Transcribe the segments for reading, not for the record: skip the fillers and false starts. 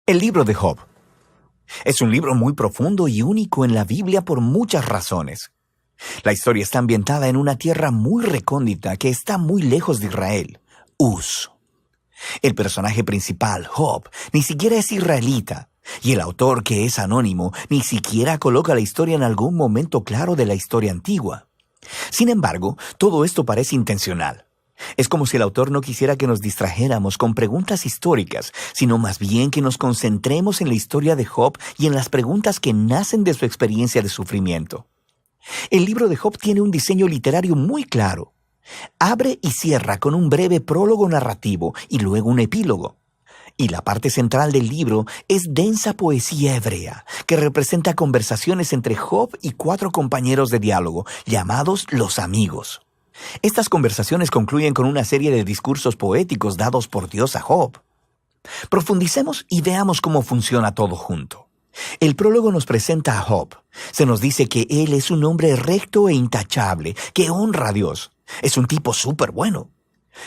El libro de Job. Es un libro muy profundo y único en la Biblia por muchas razones. La historia está ambientada en una tierra muy recóndita que está muy lejos de Israel, Uz. El personaje principal, Job, ni siquiera es israelita, y el autor, que es anónimo, ni siquiera coloca la historia en algún momento claro de la historia antigua. Sin embargo, todo esto parece intencional. Es como si el autor no quisiera que nos distrajéramos con preguntas históricas, sino más bien que nos concentremos en la historia de Job y en las preguntas que nacen de su experiencia de sufrimiento. El libro de Job tiene un diseño literario muy claro. Abre y cierra con un breve prólogo narrativo y luego un epílogo. Y la parte central del libro es densa poesía hebrea, que representa conversaciones entre Job y 4 compañeros de diálogo, llamados los amigos. Estas conversaciones concluyen con una serie de discursos poéticos dados por Dios a Job. Profundicemos y veamos cómo funciona todo junto. El prólogo nos presenta a Job. Se nos dice que él es un hombre recto e intachable, que honra a Dios. Es un tipo súper bueno.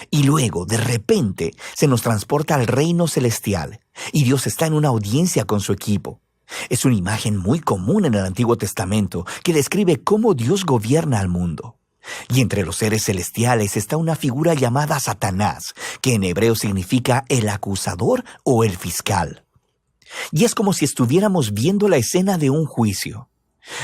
Y luego, de repente, se nos transporta al reino celestial, y Dios está en una audiencia con su equipo. Es una imagen muy común en el Antiguo Testamento que describe cómo Dios gobierna al mundo. Y entre los seres celestiales está una figura llamada Satanás, que en hebreo significa el acusador o el fiscal. Y es como si estuviéramos viendo la escena de un juicio.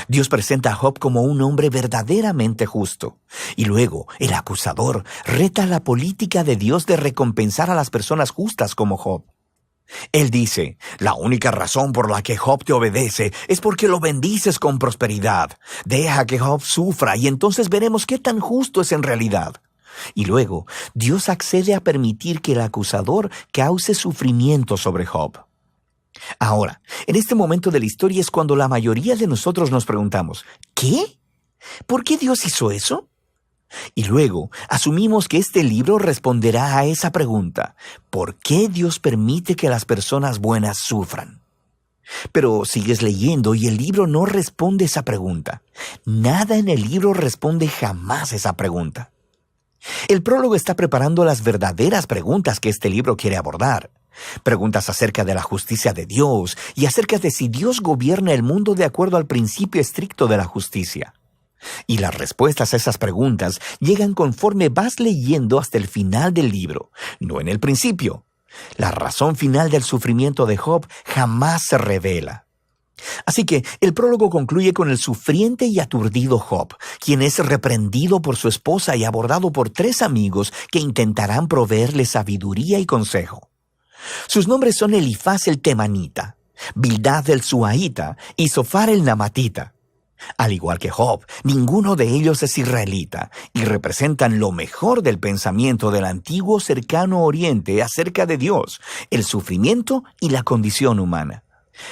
Dios presenta a Job como un hombre verdaderamente justo. Y luego, el acusador reta la política de Dios de recompensar a las personas justas como Job. Él dice, la única razón por la que Job te obedece es porque lo bendices con prosperidad. Deja que Job sufra y entonces veremos qué tan justo es en realidad. Y luego, Dios accede a permitir que el acusador cause sufrimiento sobre Job. Ahora, en este momento de la historia es cuando la mayoría de nosotros nos preguntamos, ¿qué? ¿Por qué Dios hizo eso? Y luego, asumimos que este libro responderá a esa pregunta, ¿por qué Dios permite que las personas buenas sufran? Pero sigues leyendo y el libro no responde esa pregunta. Nada en el libro responde jamás esa pregunta. El prólogo está preparando las verdaderas preguntas que este libro quiere abordar. Preguntas acerca de la justicia de Dios y acerca de si Dios gobierna el mundo de acuerdo al principio estricto de la justicia. Y las respuestas a esas preguntas llegan conforme vas leyendo hasta el final del libro, no en el principio. La razón final del sufrimiento de Job jamás se revela. Así que el prólogo concluye con el sufriente y aturdido Job, quien es reprendido por su esposa y abordado por 3 amigos que intentarán proveerle sabiduría y consejo. Sus nombres son Elifaz el Temanita, Bildad el Suaita y Zofar el Namatita. Al igual que Job, ninguno de ellos es israelita y representan lo mejor del pensamiento del antiguo cercano oriente acerca de Dios, el sufrimiento y la condición humana.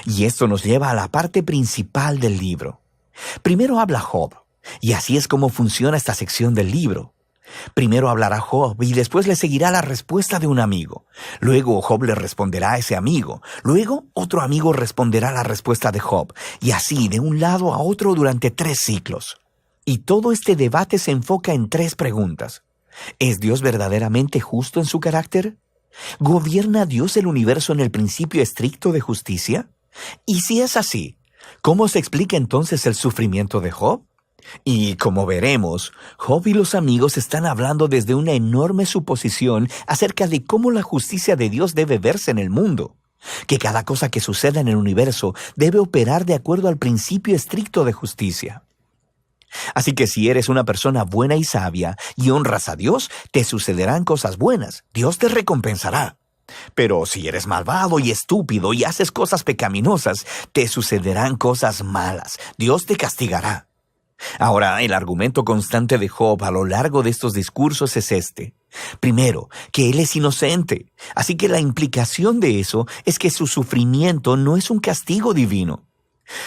Y esto nos lleva a la parte principal del libro. Primero habla Job, y así es como funciona esta sección del libro. Primero hablará Job y después le seguirá la respuesta de un amigo. Luego Job le responderá a ese amigo. Luego otro amigo responderá la respuesta de Job. Y así de un lado a otro durante 3 ciclos. Y todo este debate se enfoca en 3 preguntas. ¿Es Dios verdaderamente justo en su carácter? ¿Gobierna Dios el universo en el principio estricto de justicia? Y si es así, ¿cómo se explica entonces el sufrimiento de Job? Y como veremos, Job y los amigos están hablando desde una enorme suposición acerca de cómo la justicia de Dios debe verse en el mundo, que cada cosa que suceda en el universo debe operar de acuerdo al principio estricto de justicia. Así que si eres una persona buena y sabia y honras a Dios, te sucederán cosas buenas, Dios te recompensará. Pero si eres malvado y estúpido y haces cosas pecaminosas, te sucederán cosas malas, Dios te castigará. Ahora, el argumento constante de Job a lo largo de estos discursos es este. Primero, que él es inocente, así que la implicación de eso es que su sufrimiento no es un castigo divino.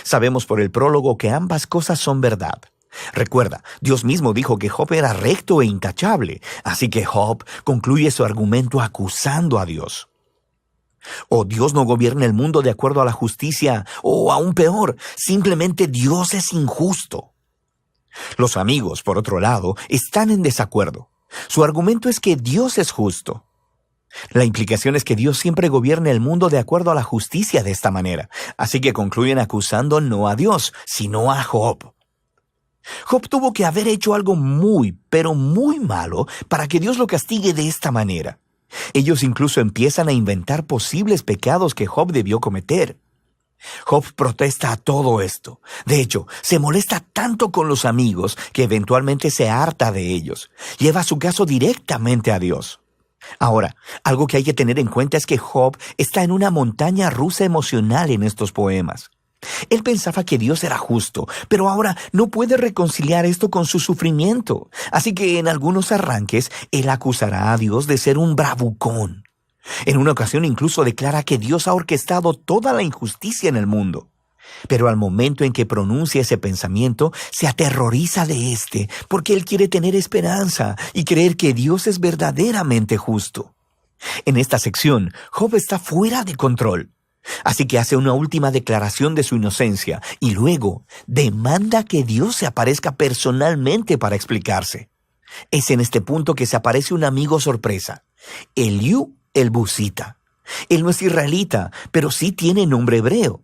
Sabemos por el prólogo que ambas cosas son verdad. Recuerda, Dios mismo dijo que Job era recto e intachable, así que Job concluye su argumento acusando a Dios. O Dios no gobierna el mundo de acuerdo a la justicia, o aún peor, simplemente Dios es injusto. Los amigos, por otro lado, están en desacuerdo. Su argumento es que Dios es justo. La implicación es que Dios siempre gobierna el mundo de acuerdo a la justicia de esta manera, así que concluyen acusando no a Dios, sino a Job. Job tuvo que haber hecho algo muy, pero muy malo para que Dios lo castigue de esta manera. Ellos incluso empiezan a inventar posibles pecados que Job debió cometer. Job protesta a todo esto. De hecho, se molesta tanto con los amigos que eventualmente se harta de ellos. Lleva su caso directamente a Dios. Ahora, algo que hay que tener en cuenta es que Job está en una montaña rusa emocional en estos poemas. Él pensaba que Dios era justo, pero ahora no puede reconciliar esto con su sufrimiento. Así que en algunos arranques, él acusará a Dios de ser un bravucón. En una ocasión incluso declara que Dios ha orquestado toda la injusticia en el mundo. Pero al momento en que pronuncia ese pensamiento, se aterroriza de éste, porque él quiere tener esperanza y creer que Dios es verdaderamente justo. En esta sección, Job está fuera de control. Así que hace una última declaración de su inocencia y luego demanda que Dios se aparezca personalmente para explicarse. Es en este punto que se aparece un amigo sorpresa, Eliú el Busita. Él no es israelita, pero sí tiene nombre hebreo.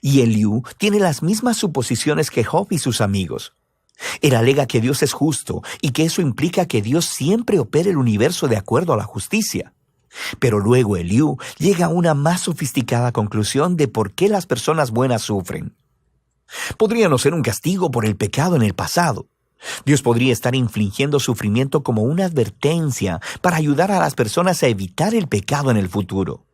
Y Eliú tiene las mismas suposiciones que Job y sus amigos. Él alega que Dios es justo y que eso implica que Dios siempre opera el universo de acuerdo a la justicia. Pero luego Eliú llega a una más sofisticada conclusión de por qué las personas buenas sufren. Podría no ser un castigo por el pecado en el pasado. Dios podría estar infligiendo sufrimiento como una advertencia para ayudar a las personas a evitar el pecado en el futuro.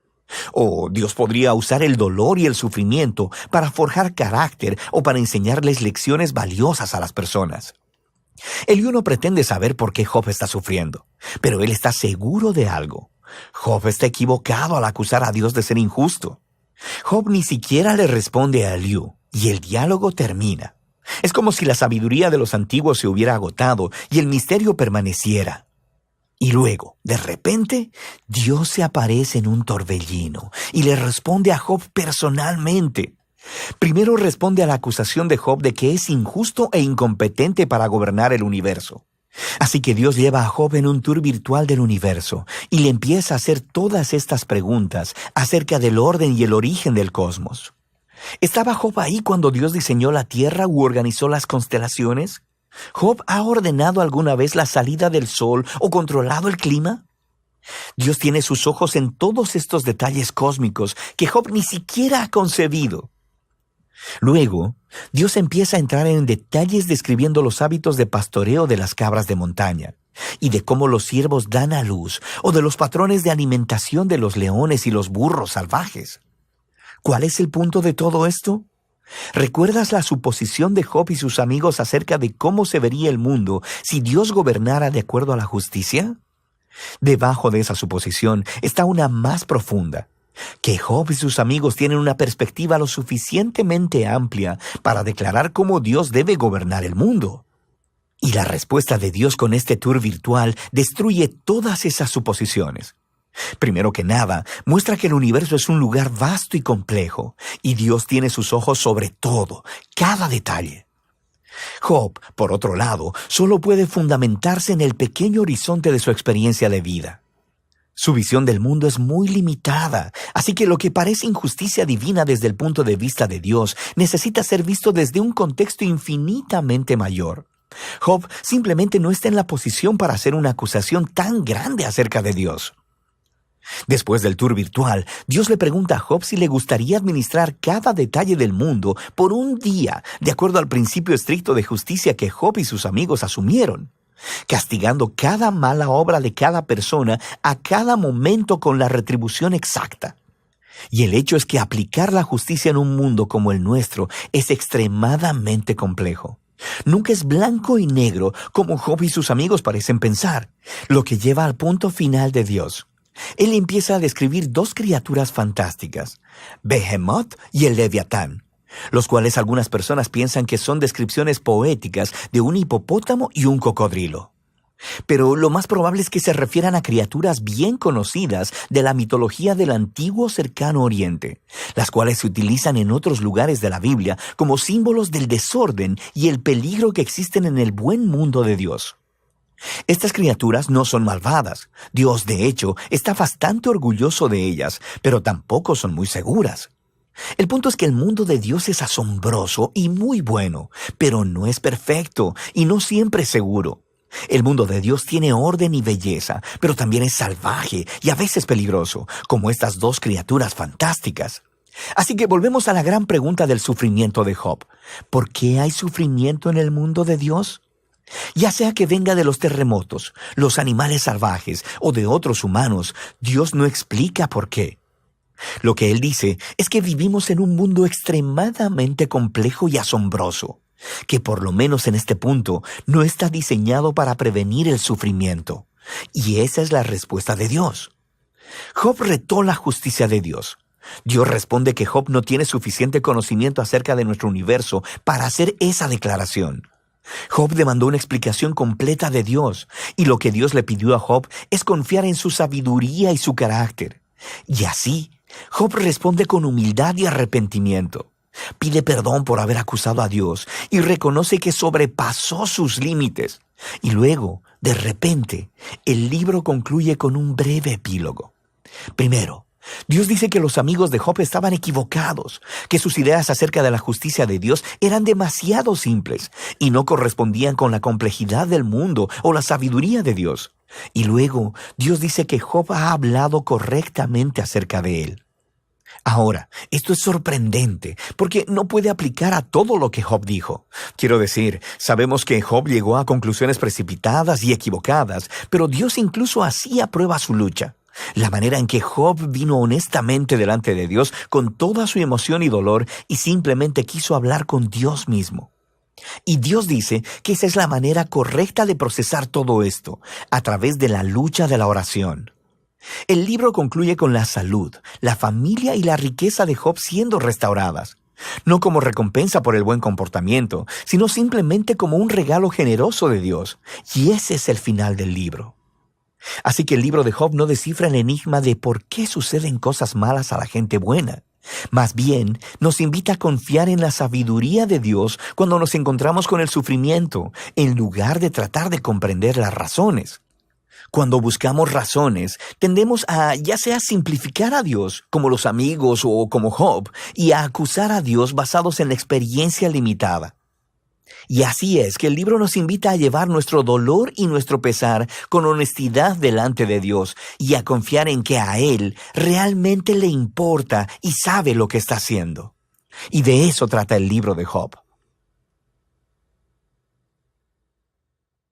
O Dios podría usar el dolor y el sufrimiento para forjar carácter o para enseñarles lecciones valiosas a las personas. Eliú no pretende saber por qué Job está sufriendo, pero él está seguro de algo. Job está equivocado al acusar a Dios de ser injusto. Job ni siquiera le responde a Eliú, y el diálogo termina. Es como si la sabiduría de los antiguos se hubiera agotado y el misterio permaneciera. Y luego, de repente, Dios se aparece en un torbellino y le responde a Job personalmente. Primero responde a la acusación de Job de que es injusto e incompetente para gobernar el universo. Así que Dios lleva a Job en un tour virtual del universo y le empieza a hacer todas estas preguntas acerca del orden y el origen del cosmos. ¿Estaba Job ahí cuando Dios diseñó la tierra u organizó las constelaciones? ¿Job ha ordenado alguna vez la salida del sol o controlado el clima? Dios tiene sus ojos en todos estos detalles cósmicos que Job ni siquiera ha concebido. Luego, Dios empieza a entrar en detalles describiendo los hábitos de pastoreo de las cabras de montaña, y de cómo los ciervos dan a luz, o de los patrones de alimentación de los leones y los burros salvajes. ¿Cuál es el punto de todo esto? ¿Recuerdas la suposición de Job y sus amigos acerca de cómo se vería el mundo si Dios gobernara de acuerdo a la justicia? Debajo de esa suposición está una más profunda, que Job y sus amigos tienen una perspectiva lo suficientemente amplia para declarar cómo Dios debe gobernar el mundo. Y la respuesta de Dios con este tour virtual destruye todas esas suposiciones. Primero que nada, muestra que el universo es un lugar vasto y complejo, y Dios tiene sus ojos sobre todo, cada detalle. Job, por otro lado, solo puede fundamentarse en el pequeño horizonte de su experiencia de vida. Su visión del mundo es muy limitada, así que lo que parece injusticia divina desde el punto de vista de Dios necesita ser visto desde un contexto infinitamente mayor. Job simplemente no está en la posición para hacer una acusación tan grande acerca de Dios. Después del tour virtual, Dios le pregunta a Job si le gustaría administrar cada detalle del mundo por un día, de acuerdo al principio estricto de justicia que Job y sus amigos asumieron, castigando cada mala obra de cada persona a cada momento con la retribución exacta. Y el hecho es que aplicar la justicia en un mundo como el nuestro es extremadamente complejo. Nunca es blanco y negro como Job y sus amigos parecen pensar, lo que lleva al punto final de Dios. Él empieza a describir dos criaturas fantásticas, Behemoth y el Leviatán, los cuales algunas personas piensan que son descripciones poéticas de un hipopótamo y un cocodrilo. Pero lo más probable es que se refieran a criaturas bien conocidas de la mitología del antiguo cercano oriente, las cuales se utilizan en otros lugares de la Biblia como símbolos del desorden y el peligro que existen en el buen mundo de Dios. Estas criaturas no son malvadas. Dios, de hecho, está bastante orgulloso de ellas, pero tampoco son muy seguras. El punto es que el mundo de Dios es asombroso y muy bueno, pero no es perfecto y no siempre seguro. El mundo de Dios tiene orden y belleza, pero también es salvaje y a veces peligroso, como estas dos criaturas fantásticas. Así que volvemos a la gran pregunta del sufrimiento de Job. ¿Por qué hay sufrimiento en el mundo de Dios? Ya sea que venga de los terremotos, los animales salvajes o de otros humanos, Dios no explica por qué. Lo que Él dice es que vivimos en un mundo extremadamente complejo y asombroso, que por lo menos en este punto no está diseñado para prevenir el sufrimiento. Y esa es la respuesta de Dios. Job retó la justicia de Dios. Dios responde que Job no tiene suficiente conocimiento acerca de nuestro universo para hacer esa declaración. Job demandó una explicación completa de Dios, y lo que Dios le pidió a Job es confiar en su sabiduría y su carácter. Y así, Job responde con humildad y arrepentimiento. Pide perdón por haber acusado a Dios y reconoce que sobrepasó sus límites. Y luego, de repente, el libro concluye con un breve epílogo. Primero, Dios dice que los amigos de Job estaban equivocados, que sus ideas acerca de la justicia de Dios eran demasiado simples y no correspondían con la complejidad del mundo o la sabiduría de Dios. Y luego, Dios dice que Job ha hablado correctamente acerca de él. Ahora, esto es sorprendente, porque no puede aplicar a todo lo que Job dijo. Quiero decir, sabemos que Job llegó a conclusiones precipitadas y equivocadas, pero Dios incluso así aprueba su lucha. La manera en que Job vino honestamente delante de Dios con toda su emoción y dolor y simplemente quiso hablar con Dios mismo. Y Dios dice que esa es la manera correcta de procesar todo esto, a través de la lucha de la oración. El libro concluye con la salud, la familia y la riqueza de Job siendo restauradas. No como recompensa por el buen comportamiento, sino simplemente como un regalo generoso de Dios. Y ese es el final del libro. Así que el libro de Job no descifra el enigma de por qué suceden cosas malas a la gente buena. Más bien, nos invita a confiar en la sabiduría de Dios cuando nos encontramos con el sufrimiento, en lugar de tratar de comprender las razones. Cuando buscamos razones, tendemos a ya sea simplificar a Dios, como los amigos o como Job, y a acusar a Dios basados en la experiencia limitada. Y así es que el libro nos invita a llevar nuestro dolor y nuestro pesar con honestidad delante de Dios y a confiar en que a Él realmente le importa y sabe lo que está haciendo. Y de eso trata el libro de Job.